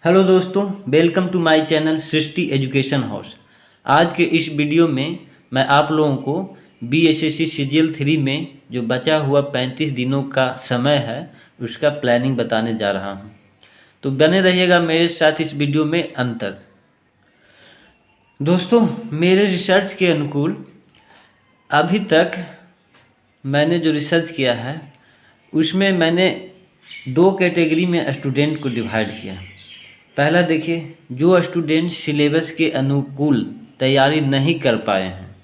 Hello दोस्तों, welcome to my channel Srishti education house. आज के इस वीडियो में मैं आप लोगों को बीएसएससी सीजीएल 3 में जो बचा हुआ 35 दिनों का समय है उसका प्लानिंग बताने जा रहा हूं। तो बने रहिएगा मेरे साथ इस वीडियो में अंत तक। दोस्तों, मेरे रिसर्च के अनुकूल अभी तक मैंने जो रिसर्च किया है उसमें मैंने दो कैटेगरी में स्टूडेंट को डिवाइड किया। पहला देखिए, जो स्टूडेंट सिलेबस के अनुकूल तैयारी नहीं कर पाए हैं,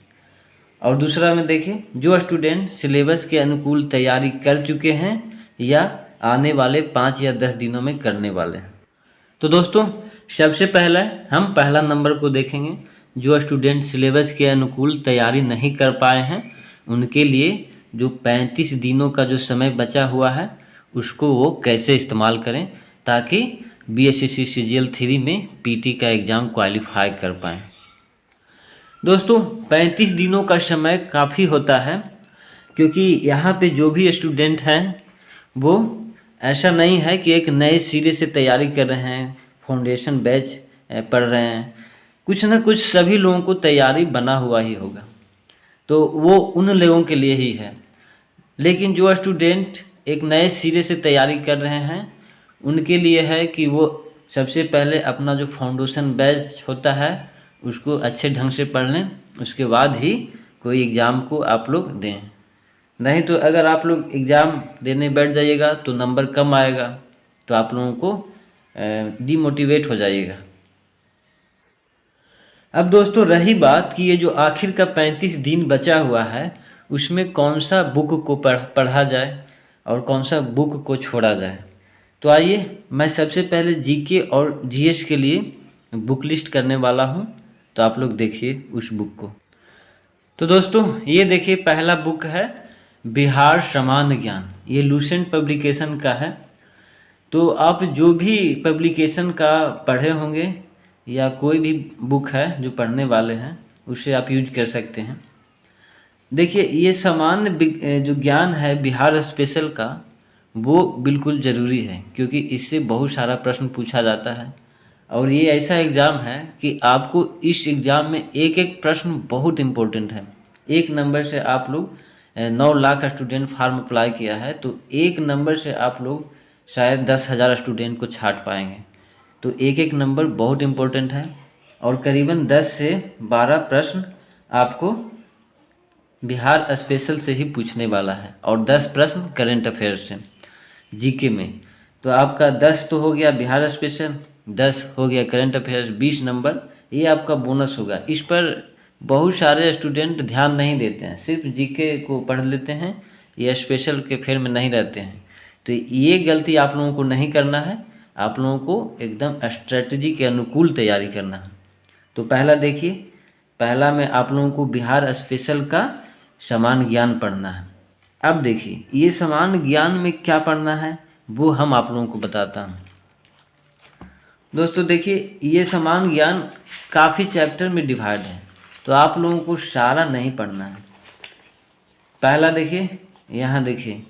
और दूसरा में देखिए जो स्टूडेंट सिलेबस के अनुकूल तैयारी कर चुके हैं या आने वाले 5 या 10 दिनों में करने वाले हैं। तो दोस्तों, सबसे पहला हम पहला नंबर को देखेंगे। जो स्टूडेंट सिलेबस के अनुकूल तैयारी नहीं कर पाए हैं उनके लिए जो 35 दिनों का जो समय बचा हुआ है उसको वो कैसे इस्तेमाल करें ताकि बीएसएससी सीजीएल 3 में पीटी का एग्ज़ाम क्वालिफाई कर पाएँ। दोस्तों, 35 दिनों का समय काफ़ी होता है, क्योंकि यहाँ पे जो भी स्टूडेंट हैं वो ऐसा नहीं है कि एक नए सिरे से तैयारी कर रहे हैं, फाउंडेशन बैच पढ़ रहे हैं। कुछ ना कुछ सभी लोगों को तैयारी बना हुआ ही होगा, तो वो उन लोगों के लिए ही है। लेकिन जो स्टूडेंट एक नए सिरे से तैयारी कर रहे हैं उनके लिए है कि वो सबसे पहले अपना जो फाउंडेशन बैच होता है उसको अच्छे ढंग से पढ़ लें, उसके बाद ही कोई एग्ज़ाम को आप लोग दें। नहीं तो अगर आप लोग एग्ज़ाम देने बैठ जाइएगा तो नंबर कम आएगा, तो आप लोगों को डिमोटिवेट हो जाइएगा। अब दोस्तों, रही बात कि ये जो आखिर का 35 दिन बचा हुआ है उसमें कौन सा बुक को पढ़ा जाए और कौन सा बुक को छोड़ा जाए। तो आइए मैं सबसे पहले जीके और जीएस के लिए बुक लिस्ट करने वाला हूं, तो आप लोग देखिए उस बुक को। तो दोस्तों, ये देखिए पहला बुक है बिहार सामान्य ज्ञान। ये लूसेंट पब्लिकेशन का है। तो आप जो भी पब्लिकेशन का पढ़े होंगे या कोई भी बुक है जो पढ़ने वाले हैं उसे आप यूज कर सकते हैं। देखिए, ये सामान्य जो ज्ञान है बिहार स्पेशल का वो बिल्कुल ज़रूरी है, क्योंकि इससे बहुत सारा प्रश्न पूछा जाता है। और ये ऐसा एग्ज़ाम है कि आपको इस एग्ज़ाम में एक एक प्रश्न बहुत इम्पोर्टेंट है। एक नंबर से आप लोग 9 लाख स्टूडेंट फार्म अप्लाई किया है, तो एक नंबर से आप लोग शायद 10,000 स्टूडेंट को छांट पाएंगे। तो एक एक नंबर बहुत इम्पोर्टेंट है, और करीबन 10 से 12 प्रश्न आपको बिहार स्पेशल से ही पूछने वाला है, और 10 प्रश्न करंट अफेयर्स से जीके में। तो आपका 10 तो हो गया बिहार स्पेशल, 10 हो गया करंट अफेयर्स, 20 नंबर ये आपका बोनस होगा। इस पर बहुत सारे स्टूडेंट ध्यान नहीं देते हैं, सिर्फ जीके को पढ़ लेते हैं, ये स्पेशल के फेर में नहीं रहते हैं। तो ये गलती आप लोगों को नहीं करना है, आप लोगों को एकदम स्ट्रेटजी के अनुकूल तैयारी करना है। तो पहला देखिए, पहला में आप लोगों को बिहार स्पेशल का सामान्य ज्ञान पढ़ना है। अब देखिए, ये सामान्य ज्ञान में क्या पढ़ना है वो हम आप लोगों को बताता हूँ। दोस्तों देखिए, ये सामान्य ज्ञान काफ़ी चैप्टर में डिवाइड है, तो आप लोगों को सारा नहीं पढ़ना है। पहला देखिए, यहाँ देखिए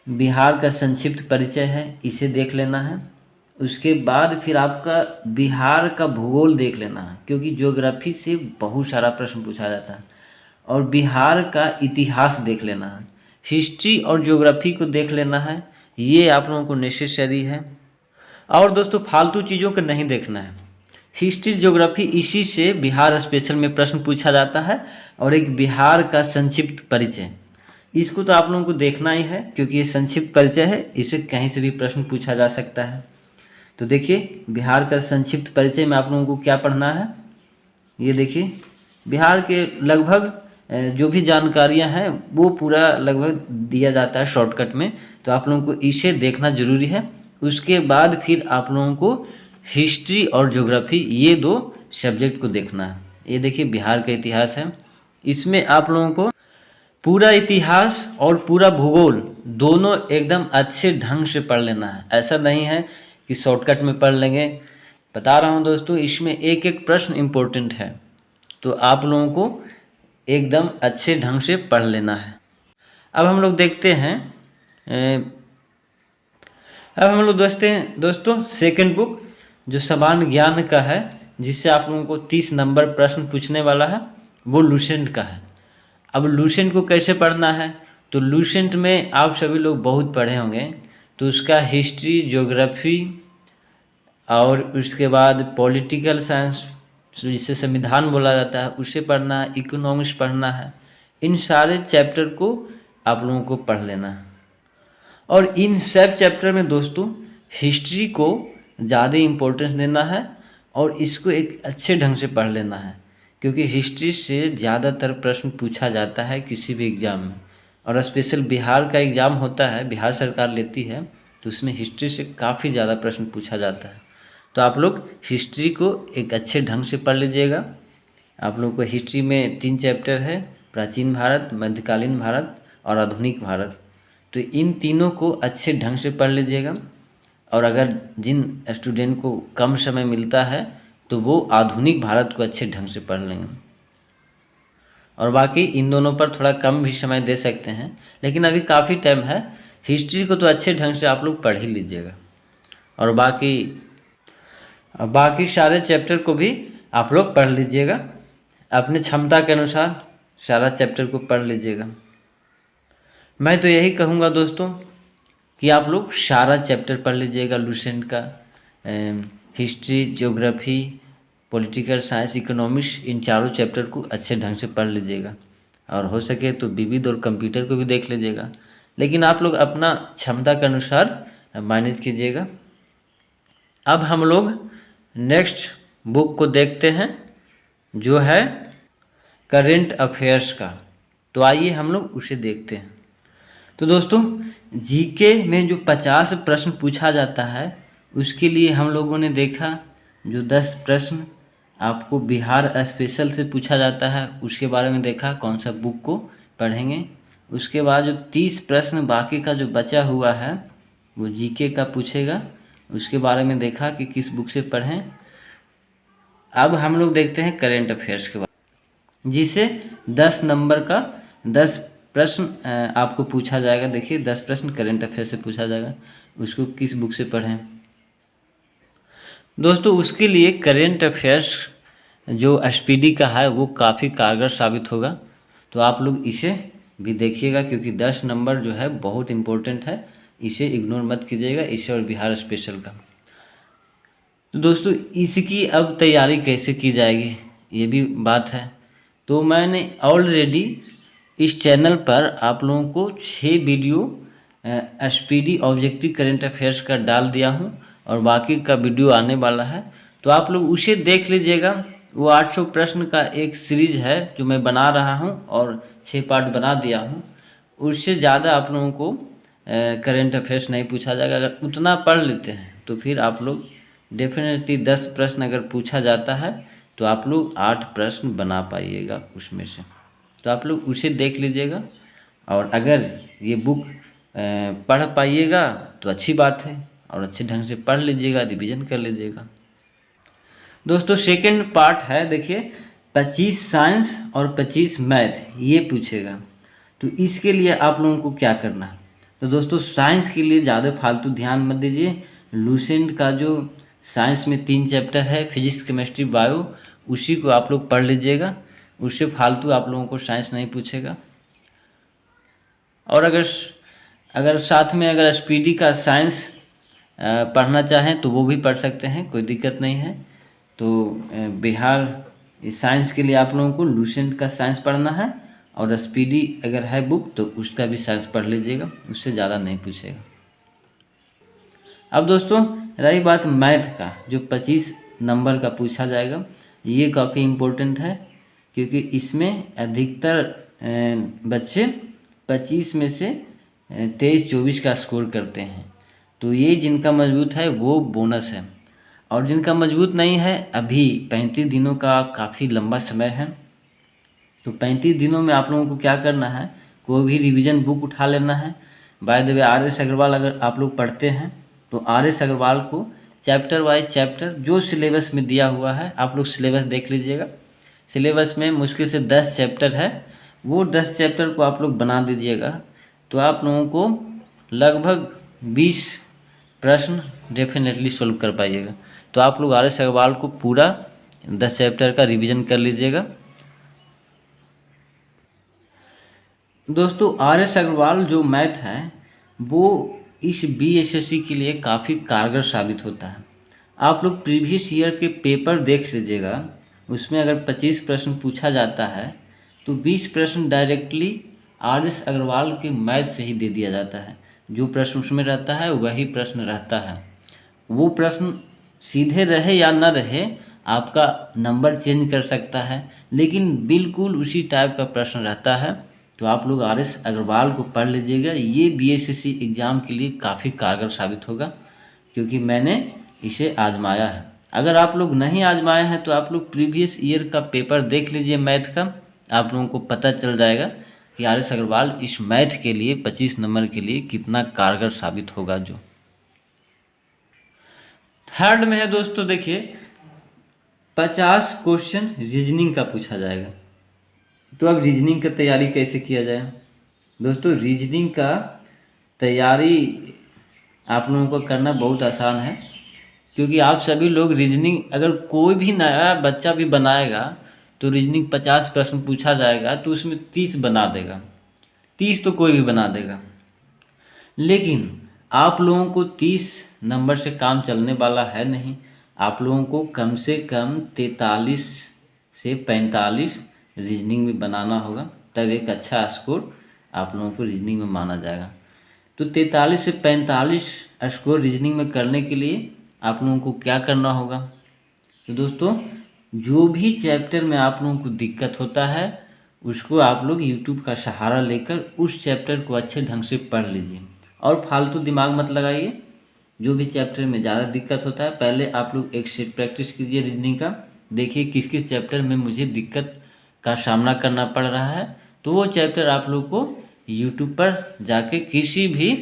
बिहार का संक्षिप्त परिचय है, इसे देख लेना है। उसके बाद फिर आपका बिहार का भूगोल देख लेना है, क्योंकि ज्योग्राफी से बहुत सारा प्रश्न पूछा जाता है। और बिहार का इतिहास देख लेना है, हिस्ट्री और ज्योग्राफी को देख लेना है, ये आप लोगों को नेसेसरी है। और दोस्तों, फालतू चीज़ों को नहीं देखना है। हिस्ट्री ज्योग्राफी इसी से बिहार स्पेशल में प्रश्न पूछा जाता है, और एक बिहार का संक्षिप्त परिचय, इसको तो आप लोगों को देखना ही है, क्योंकि ये संक्षिप्त परिचय है, इसे कहीं से भी प्रश्न पूछा जा सकता है। तो देखिए, बिहार का संक्षिप्त परिचय में आप लोगों को क्या पढ़ना है, ये देखिए बिहार के लगभग जो भी जानकारियां हैं वो पूरा लगभग दिया जाता है शॉर्टकट में, तो आप लोगों को इसे देखना ज़रूरी है। उसके बाद फिर आप लोगों को हिस्ट्री और ज्योग्राफी ये दो सब्जेक्ट को देखना है। ये देखिए बिहार का इतिहास है, इसमें आप लोगों को पूरा इतिहास और पूरा भूगोल दोनों एकदम अच्छे ढंग से पढ़ लेना है। ऐसा नहीं है कि शॉर्टकट में पढ़ लेंगे। बता रहा हूँ दोस्तों, इसमें एक एक प्रश्न इम्पोर्टेंट है, तो आप लोगों को एकदम अच्छे ढंग से पढ़ लेना है। अब हम लोग देखते हैं दोस्तों सेकंड बुक जो सामान्य ज्ञान का है, जिससे आप लोगों को 30 नंबर प्रश्न पूछने वाला है, वो लूसेंट का है। अब लूसेंट को कैसे पढ़ना है, तो लूसेंट में आप सभी लोग बहुत पढ़े होंगे, तो उसका हिस्ट्री, ज्योग्राफी और उसके बाद पॉलिटिकल साइंस जिसे संविधान बोला जाता है उसे पढ़ना है, इकोनॉमिक्स पढ़ना है। इन सारे चैप्टर को आप लोगों को पढ़ लेना है। और इन सब चैप्टर में दोस्तों हिस्ट्री को ज़्यादा इम्पोर्टेंस देना है और इसको एक अच्छे ढंग से पढ़ लेना है, क्योंकि हिस्ट्री से ज़्यादातर प्रश्न पूछा जाता है किसी भी एग्ज़ाम में। और स्पेशल बिहार का एग्ज़ाम होता है, बिहार सरकार लेती है, तो उसमें हिस्ट्री से काफ़ी ज़्यादा प्रश्न पूछा जाता है। तो आप लोग हिस्ट्री को एक अच्छे ढंग से पढ़ लीजिएगा। आप लोग को हिस्ट्री में 3 चैप्टर है, प्राचीन भारत, मध्यकालीन भारत और आधुनिक भारत। तो इन तीनों को अच्छे ढंग से पढ़ लीजिएगा। और अगर जिन स्टूडेंट को कम समय मिलता है तो वो आधुनिक भारत को अच्छे ढंग से पढ़ लेंगे। और बाकी इन दोनों पर थोड़ा कम भी समय दे सकते हैं, लेकिन अभी काफ़ी टाइम है। हिस्ट्री को तो अच्छे ढंग से आप लोग पढ़ ही लीजिएगा और बाकी सारे चैप्टर को भी आप लोग पढ़ लीजिएगा। अपनी क्षमता के अनुसार सारा चैप्टर को पढ़ लीजिएगा। मैं तो यही कहूँगा दोस्तों कि आप लोग सारा चैप्टर पढ़ लीजिएगा लूसेंट का, history, geography, political science, economics, इन चारों चैप्टर को अच्छे ढंग से पढ़ लीजिएगा। और हो सके तो विविध और कंप्यूटर को भी देख लीजिएगा, लेकिन आप लोग अपना क्षमता के अनुसार मैनेज कीजिएगा। अब हम लोग नेक्स्ट बुक को देखते हैं जो है करेंट अफेयर्स का। तो आइए हम लोग उसे देखते हैं। तो दोस्तों जीके में जो 50 प्रश्न पूछा जाता है उसके लिए हम लोगों ने देखा जो 10 प्रश्न आपको बिहार स्पेशल से पूछा जाता है उसके बारे में देखा, कौन सा बुक को पढ़ेंगे। उसके बाद जो 30 प्रश्न बाकी का जो बचा हुआ है वो जीके का पूछेगा, उसके बारे में देखा कि किस बुक से पढ़ें। अब हम लोग देखते हैं करेंट अफेयर्स के बारे में, जिसे 10 नंबर का 10 प्रश्न आपको पूछा जाएगा। देखिए 10 प्रश्न करेंट अफेयर से पूछा जाएगा, उसको किस बुक से पढ़ें। दोस्तों उसके लिए करेंट अफेयर्स जो एसपीडी का है वो काफ़ी कारगर साबित होगा, तो आप लोग इसे भी देखिएगा, क्योंकि 10 नंबर जो है बहुत इम्पोर्टेंट है, इसे इग्नोर मत कीजिएगा, इसे और बिहार स्पेशल का। तो दोस्तों इसकी अब तैयारी कैसे की जाएगी ये भी बात है। तो मैंने ऑलरेडी इस चैनल पर आप लोगों को 6 video SPD objective current affairs का डाल दिया हूं और बाकी का वीडियो आने वाला है, तो आप लोग उसे देख लीजिएगा। वो 800 प्रश्न का एक सीरीज है जो मैं बना रहा हूं और 6 पार्ट बना दिया हूं। उससे ज़्यादा आप लोगों को करेंट अफेयर्स नहीं पूछा जाएगा। अगर उतना पढ़ लेते हैं तो फिर आप लोग डेफिनेटली 10 प्रश्न अगर पूछा जाता है तो आप लोग 8 प्रश्न बना पाइएगा उसमें से। तो आप लोग उसे देख लीजिएगा और अगर ये बुक पढ़ पाइएगा तो अच्छी बात है, और अच्छे ढंग से पढ़ लीजिएगा, रिवीजन कर लीजिएगा। दोस्तों सेकंड पार्ट है, देखिए 25 साइंस और 25 मैथ ये पूछेगा। तो इसके लिए आप लोगों को क्या करना है, तो दोस्तों साइंस के लिए ज़्यादा फालतू ध्यान मत दीजिए। लूसेंट का जो साइंस में 3 चैप्टर है, फिजिक्स, केमिस्ट्री, बायो, उसी को आप लोग पढ़ लीजिएगा। उससे फालतू आप लोगों को साइंस नहीं पूछेगा। और अगर साथ में अगर एसपीडी का साइंस पढ़ना चाहें तो वो भी पढ़ सकते हैं, कोई दिक्कत नहीं है। तो बिहार साइंस के लिए आप लोगों को लूसेंट का साइंस पढ़ना है, और एसपीडी अगर है बुक तो उसका भी साइंस पढ़ लीजिएगा, उससे ज़्यादा नहीं पूछेगा। अब दोस्तों रही बात मैथ का, जो 25 नंबर का पूछा जाएगा, ये काफ़ी इम्पोर्टेंट है, क्योंकि इसमें अधिकतर बच्चे 25 में से 23-24 का स्कोर करते हैं। तो ये जिनका मजबूत है वो बोनस है, और जिनका मजबूत नहीं है, अभी 35 दिनों का काफ़ी लंबा समय है। तो 35 दिनों में आप लोगों को क्या करना है, कोई भी रिवीजन बुक उठा लेना है। By the way R S. Agarwal अगर आप लोग पढ़ते हैं तो आर.एस. अग्रवाल को चैप्टर वाइज चैप्टर जो सिलेबस में दिया हुआ है आप लोग सिलेबस देख लीजिएगा। सिलेबस में मुश्किल से 10 चैप्टर है, वो 10 चैप्टर को आप लोग बना दीजिएगा। तो आप लोगों को लगभग 20 प्रश्न डेफिनेटली सोल्व कर पाइएगा। तो आप लोग आर.एस. अग्रवाल को पूरा 10 चैप्टर का रिवीजन कर लीजिएगा। दोस्तों आर.एस. अग्रवाल जो मैथ है वो इस बीएसएससी के लिए काफ़ी कारगर साबित होता है। आप लोग प्रीवियस ईयर के पेपर देख लीजिएगा, उसमें अगर 25 प्रश्न पूछा जाता है तो 20 प्रश्न डायरेक्टली आर.एस. अग्रवाल के मैथ से ही दे दिया जाता है। जो प्रश्न उसमें रहता है वही प्रश्न रहता है। वो प्रश्न सीधे रहे या न रहे आपका नंबर चेंज कर सकता है, लेकिन बिल्कुल उसी टाइप का प्रश्न रहता है। तो आप लोग आर.एस. अग्रवाल को पढ़ लीजिएगा, ये बीएसएससी एग्ज़ाम के लिए काफ़ी कारगर साबित होगा, क्योंकि मैंने इसे आजमाया है। अगर आप लोग नहीं आजमाए हैं तो आप लोग प्रीवियस ईयर का पेपर देख लीजिए मैथ का, आप लोगों को पता चल जाएगा कि आर.एस. अग्रवाल इस मैथ के लिए 25 नंबर के लिए कितना कारगर साबित होगा। जो थर्ड में है दोस्तों, देखिए 50 क्वेश्चन रीजनिंग का पूछा जाएगा। तो अब रीजनिंग का तैयारी कैसे किया जाए दोस्तों? रीजनिंग का तैयारी आप लोगों को करना बहुत आसान है, क्योंकि आप सभी लोग रीजनिंग, अगर कोई भी नया बच्चा भी बनाएगा तो रीजनिंग 50 प्रश्न पूछा जाएगा तो उसमें 30 बना देगा। 30 तो कोई भी बना देगा, लेकिन आप लोगों को 30 नंबर से काम चलने वाला है नहीं। आप लोगों को कम से कम 43 से 45 रीजनिंग में बनाना होगा, तब एक अच्छा स्कोर आप लोगों को रीजनिंग में माना जाएगा। तो 43 से 45 स्कोर रीजनिंग में करने के लिए आप लोगों को क्या करना होगा? तो दोस्तों जो भी चैप्टर में आप लोगों को दिक्कत होता है उसको आप लोग यूट्यूब का सहारा लेकर उस चैप्टर को अच्छे ढंग से पढ़ लीजिए और फालतू दिमाग मत लगाइए। जो भी चैप्टर में ज़्यादा दिक्कत होता है पहले आप लोग एक सेट प्रैक्टिस कीजिए रीजनिंग का, देखिए किस किस चैप्टर में मुझे दिक्कत का सामना करना पड़ रहा है, तो वो चैप्टर आप लोग को यूट्यूब पर जाके किसी भी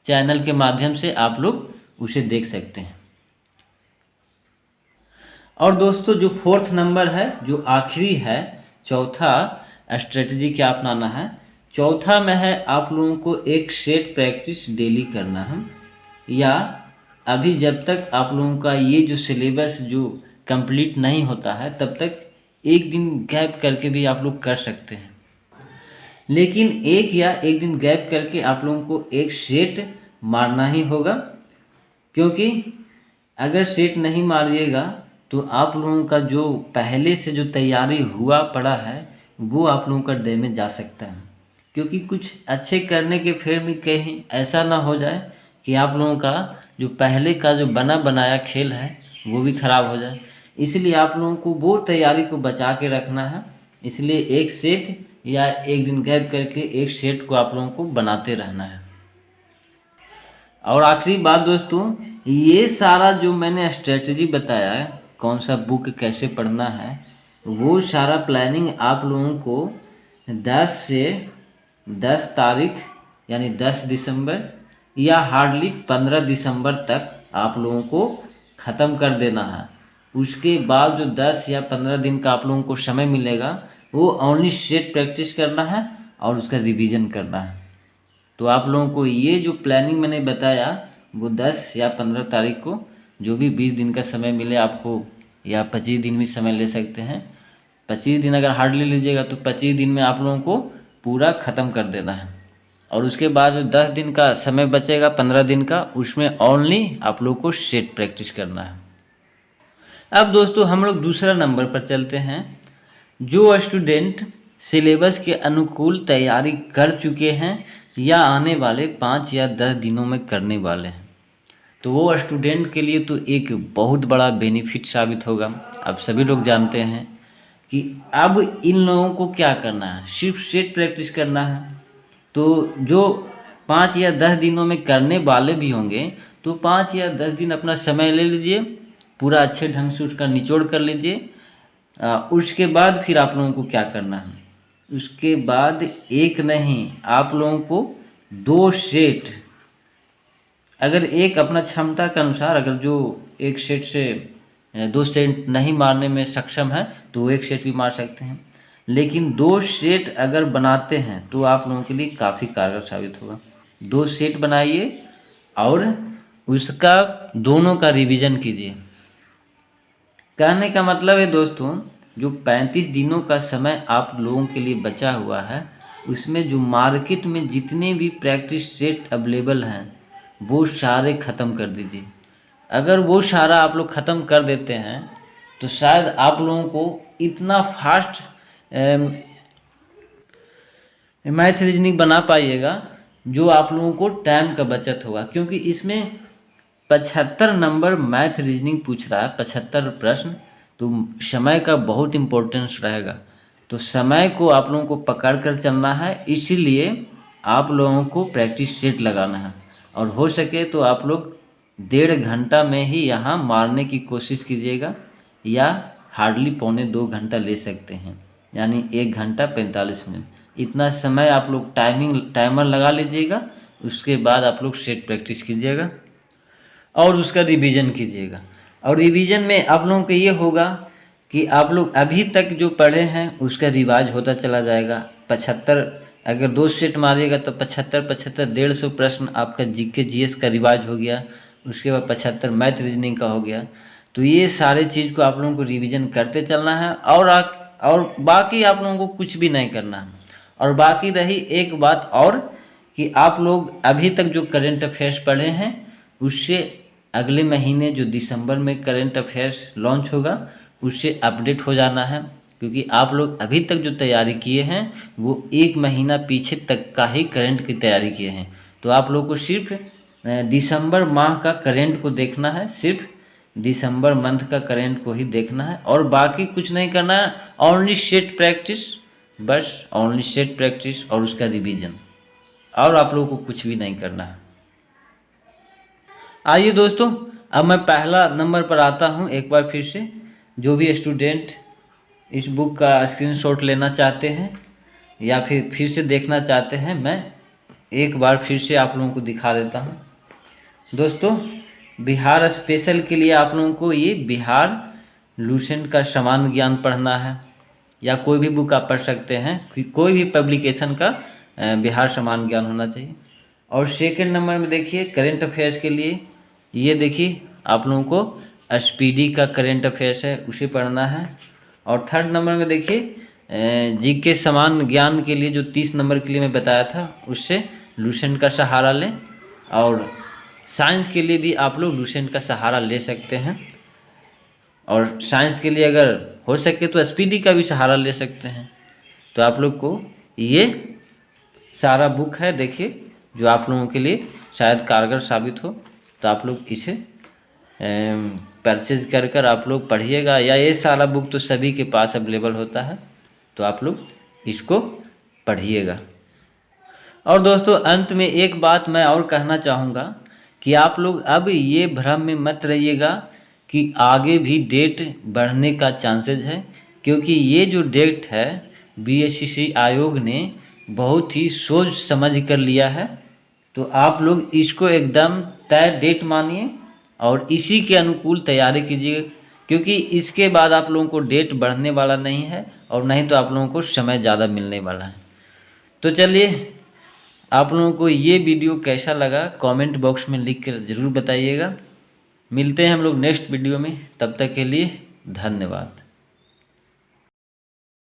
चैनल के माध्यम से आप लोग उसे देख सकते हैं। और दोस्तों जो फोर्थ नंबर है, जो आखिरी है, चौथा स्ट्रेटजी क्या अपनाना है? चौथा में है आप लोगों को एक सेट प्रैक्टिस डेली करना है, या अभी जब तक आप लोगों का ये जो सिलेबस जो कंप्लीट नहीं होता है तब तक एक दिन गैप करके भी आप लोग कर सकते हैं, लेकिन एक दिन गैप करके आप लोगों को एक सेट मारना ही होगा, क्योंकि अगर सेट नहीं मारिएगा तो आप लोगों का जो पहले से जो तैयारी हुआ पड़ा है वो आप लोगों का डैमेज जा सकता है। क्योंकि कुछ अच्छे करने के फेर में कहीं ऐसा ना हो जाए कि आप लोगों का जो पहले का जो बना बनाया खेल है वो भी खराब हो जाए। इसलिए आप लोगों को वो तैयारी को बचा के रखना है, इसलिए एक सेट या एक दिन गैप करके एक सेट को आप लोगों को बनाते रहना है। और आखिरी बात दोस्तों, ये सारा जो मैंने स्ट्रेटजी बताया है, कौन सा बुक कैसे पढ़ना है, वो सारा प्लानिंग आप लोगों को 10 से 10 तारीख यानी 10 दिसंबर या हार्डली 15 दिसंबर तक आप लोगों को ख़त्म कर देना है। उसके बाद जो 10 या 15 दिन का आप लोगों को समय मिलेगा वो ओनली सेट प्रैक्टिस करना है और उसका रिवीजन करना है। तो आप लोगों को ये जो प्लानिंग मैंने बताया वो 10 या 15 तारीख को, जो भी 20 दिन का समय मिले आपको, या 25 दिन भी समय ले सकते हैं। 25 दिन अगर हार्डली लीजिएगा तो 25 दिन में आप लोगों को पूरा ख़त्म कर देना है, और उसके बाद जो 10 दिन का समय बचेगा 15 दिन का, उसमें ओनली आप लोग को सेट प्रैक्टिस करना है। अब दोस्तों हम लोग दूसरा नंबर पर चलते हैं। जो स्टूडेंट सिलेबस के अनुकूल तैयारी कर चुके हैं या आने वाले 5 या 10 दिनों में करने वाले हैं, तो वो स्टूडेंट के लिए तो एक बहुत बड़ा बेनिफिट साबित होगा। अब सभी लोग जानते हैं कि अब इन लोगों को क्या करना है, सिर्फ सेट प्रैक्टिस करना है। तो जो 5 या 10 दिनों में करने वाले भी होंगे तो 5 या 10 दिन अपना समय ले लीजिए, पूरा अच्छे ढंग से उसका निचोड़ कर लीजिए। उसके बाद फिर आप लोगों को क्या करना है, उसके बाद एक नहीं आप लोगों को 2 सेट, अगर एक अपना क्षमता के अनुसार, अगर जो एक सेट से 2 सेट नहीं मारने में सक्षम है तो वो एक सेट भी मार सकते हैं, लेकिन 2 सेट अगर बनाते हैं तो आप लोगों के लिए काफ़ी कारगर साबित होगा। 2 सेट बनाइए, और उसका दोनों का रिवीजन कीजिए। कहने का मतलब है दोस्तों, जो 35 दिनों का समय आप लोगों के लिए बचा हुआ है, उसमें जो मार्केट में जितने भी प्रैक्टिस सेट अवेलेबल हैं वो सारे ख़त्म कर दीजिए। अगर वो सारा आप लोग ख़त्म कर देते हैं तो शायद आप लोगों को इतना फास्ट मैथ रीजनिंग बना पाइएगा जो आप लोगों को टाइम का बचत होगा, क्योंकि इसमें 75 नंबर मैथ रीजनिंग पूछ रहा है, 75 प्रश्न, तो समय का बहुत इम्पोर्टेंस रहेगा। तो समय को आप लोगों को पकड़ कर चलना है, इसीलिए आप लोगों को प्रैक्टिस सेट लगाना है। और हो सके तो आप लोग 1.5 घंटा में ही यहाँ मारने की कोशिश कीजिएगा, या हार्डली 1.25 घंटा ले सकते हैं, यानी 1 घंटा 45 मिनट। इतना समय आप लोग टाइमर लगा लीजिएगा, उसके बाद आप लोग सेट प्रैक्टिस कीजिएगा और उसका रिवीजन कीजिएगा। और रिवीजन में आप लोगों को ये होगा कि आप लोग अभी तक जो पढ़े हैं उसका रिवाज होता चला जाएगा। 75 अगर 2 सेट मारिएगा तो 75 150 प्रश्न आपका जीके जीएस का रिवाज हो गया। उसके बाद 75 मैथ रीजनिंग का हो गया। तो ये सारे चीज़ को आप लोगों को रिवीजन करते चलना है, और बाकी आप लोगों को कुछ भी नहीं करना है। और बाकी रही एक बात और, कि आप लोग अभी तक जो करंट अफेयर्स पढ़े हैं उससे अगले महीने जो दिसंबर में करंट अफेयर्स लॉन्च होगा उससे अपडेट हो जाना है, क्योंकि आप लोग अभी तक जो तैयारी किए हैं वो 1 महीना पीछे तक का ही करंट की तैयारी किए हैं। तो आप लोग को सिर्फ दिसंबर माह का करंट को देखना है, सिर्फ दिसंबर मंथ का करंट को ही देखना है, और बाकी कुछ नहीं करना है। ओनली सेट प्रैक्टिस, बस ओनली सेट प्रैक्टिस और उसका रिवीजन, और आप लोगों को कुछ भी नहीं करना है। आइए दोस्तों, अब मैं पहला नंबर पर आता हूं। एक बार फिर से जो भी स्टूडेंट इस बुक का स्क्रीनशॉट लेना चाहते हैं या फिर से देखना चाहते हैं, मैं एक बार फिर से आप लोगों को दिखा देता हूं। दोस्तों, बिहार स्पेशल के लिए आप लोगों को ये बिहार लूसेंट का समान ज्ञान पढ़ना है, या कोई भी बुक आप पढ़ सकते हैं, कोई भी पब्लिकेशन का बिहार समान ज्ञान होना चाहिए। और सेकंड नंबर में देखिए करंट अफेयर्स के लिए, ये देखिए आप लोगों को एसपीडी का करंट अफेयर्स है, उसे पढ़ना है। और थर्ड नंबर में देखिए जीके समान ज्ञान के लिए जो 30 नंबर के लिए मैं बताया था, उससे लूसेंट का सहारा लें। और साइंस के लिए भी आप लोग लूसेंट का सहारा ले सकते हैं, और साइंस के लिए अगर हो सके तो एसपीडी का भी सहारा ले सकते हैं। तो आप लोग को ये सारा बुक है, देखिए, जो आप लोगों के लिए शायद कारगर साबित हो, तो आप लोग इसे परचेज कर आप लोग पढ़िएगा, या ये सारा बुक तो सभी के पास अवेलेबल होता है, तो आप लोग इसको पढ़िएगा। और दोस्तों, अंत में एक बात मैं और कहना चाहूँगा कि आप लोग अब ये भ्रम में मत रहिएगा कि आगे भी डेट बढ़ने का चांसेस है, क्योंकि ये जो डेट है बीएससीसी आयोग ने बहुत ही सोच समझ कर लिया है। तो आप लोग इसको एकदम तय डेट मानिए और इसी के अनुकूल तैयारी कीजिए, क्योंकि इसके बाद आप लोगों को डेट बढ़ने वाला नहीं है, और नहीं तो आप लोगों को समय ज़्यादा मिलने वाला है। तो चलिए, आप लोगों को ये वीडियो कैसा लगा कमेंट बॉक्स में लिख कर ज़रूर बताइएगा। मिलते हैं हम लोग नेक्स्ट वीडियो में, तब तक के लिए धन्यवाद।